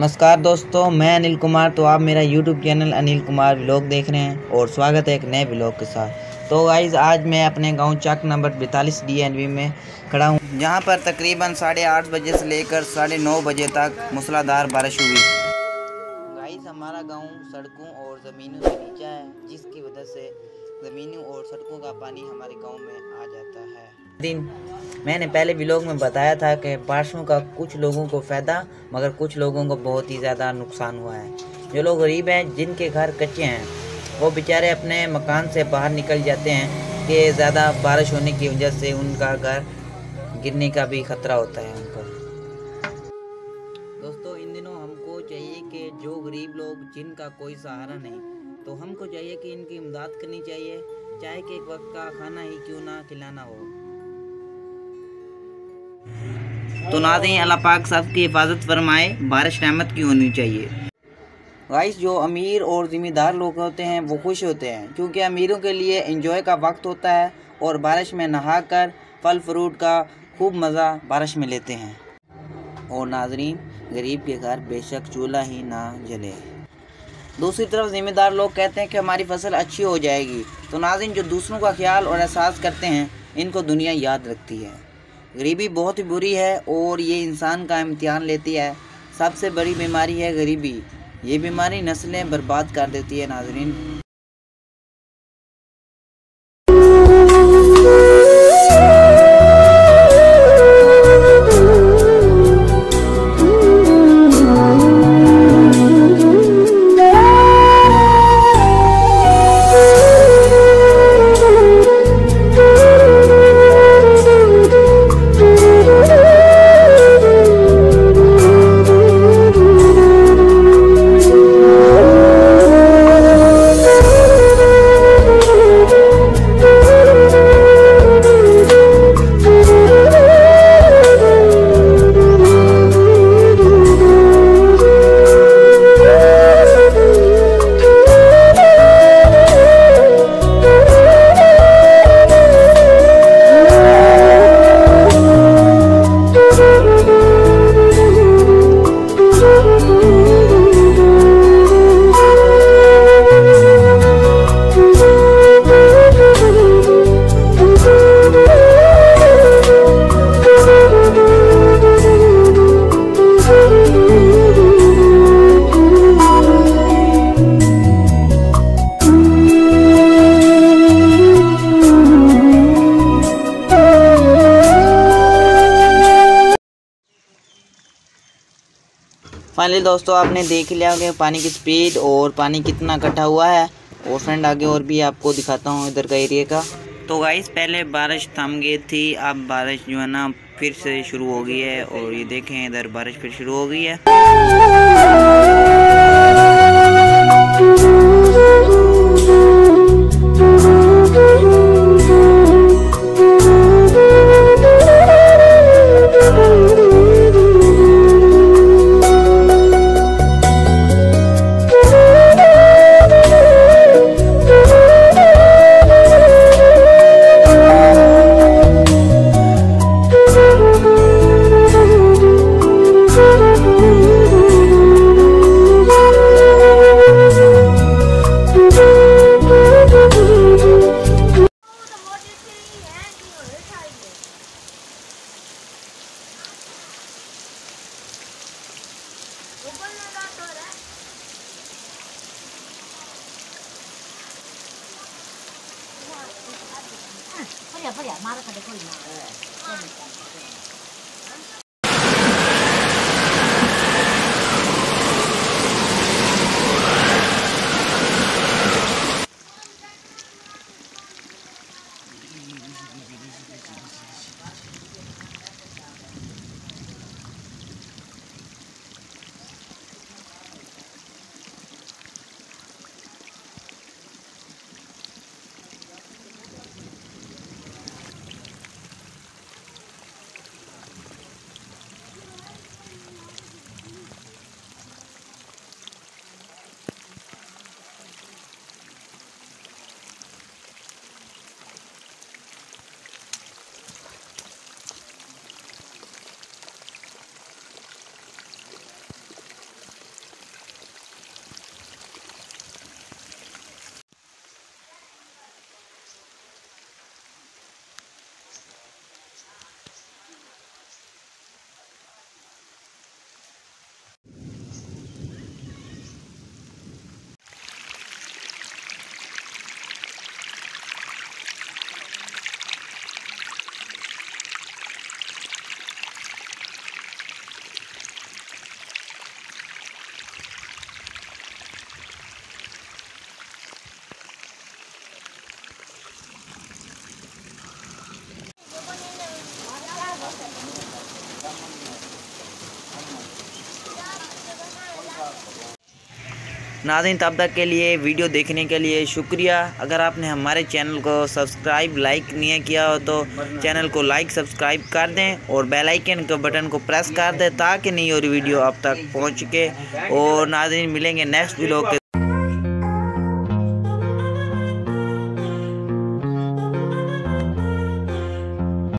नमस्कार दोस्तों, मैं अनिल कुमार। तो आप मेरा YouTube channel Anil Kumar vlog देख रहे हैं और स्वागत है एक नए व्लॉग के साथ। तो गाइज़, आज मैं अपने गांव चक नंबर 42 DNV में खड़ा हूं, जहां पर तकरीबन 8:30 बजे से लेकर 9:30 बजे तक मूसलाधार बारिश हुई। गाइज़, हमारा गांव सड़कों और ज़मीनों से नीचा है, जिसकी वजह से ज़मीनों और सड़कों का पानी हमारे गाँव में आ जाता है। मैंने पहले व्लॉग में बताया था कि बारिशों का कुछ लोगों को फ़ायदा मगर कुछ लोगों को बहुत ही ज़्यादा नुकसान हुआ है। जो लोग गरीब हैं, जिनके घर कच्चे हैं, वो बेचारे अपने मकान से बाहर निकल जाते हैं कि ज़्यादा बारिश होने की वजह से उनका घर गिरने का भी खतरा होता है उनको। दोस्तों, इन दिनों हमको चाहिए कि जो गरीब लोग जिनका कोई सहारा नहीं, तो हमको चाहिए कि इनकी इमदाद करनी चाहिए, चाहे कि एक वक्त का खाना ही क्यों ना खिलाना हो। तो नाज़रीन, अल्लाह पाक सबकी हिफाजत फरमाए। बारिश रहमत की होनी चाहिए। गाइस, जो अमीर और ज़िम्मेदार लोग होते हैं वो खुश होते हैं, क्योंकि अमीरों के लिए एंजॉय का वक्त होता है और बारिश में नहाकर फल फ्रूट का खूब मज़ा बारिश में लेते हैं। और नाज़रीन, गरीब के घर बेशक चूल्हा ही ना जले। दूसरी तरफ ज़िम्मेदार लोग कहते हैं कि हमारी फसल अच्छी हो जाएगी। तो नाज़रीन, जो दूसरों का ख्याल और एहसास करते हैं, इनको दुनिया याद रखती है। गरीबी बहुत ही बुरी है और ये इंसान का इम्तिहान लेती है। सबसे बड़ी बीमारी है गरीबी। ये बीमारी नस्लें बर्बाद कर देती है। नाज़रीन, फाइनली दोस्तों, आपने देख लिया कि पानी की स्पीड और पानी कितना इकट्ठा हुआ है। और फ्रेंड, आगे और भी आपको दिखाता हूँ इधर का एरिया का। तो गाइस, पहले बारिश थम गई थी, अब बारिश जो है ना फिर से शुरू हो गई है। और ये देखें, इधर बारिश फिर शुरू हो गई है। नाज़रीन तब तक के लिए वीडियो देखने के लिए शुक्रिया। अगर आपने हमारे चैनल को सब्सक्राइब लाइक नहीं किया हो तो चैनल को लाइक सब्सक्राइब कर दें और बेल आइकन के बटन को प्रेस कर दें ताकि नई और वीडियो आप तक पहुँच सके। और नाज़रीन मिलेंगे नेक्स्ट वीडियो के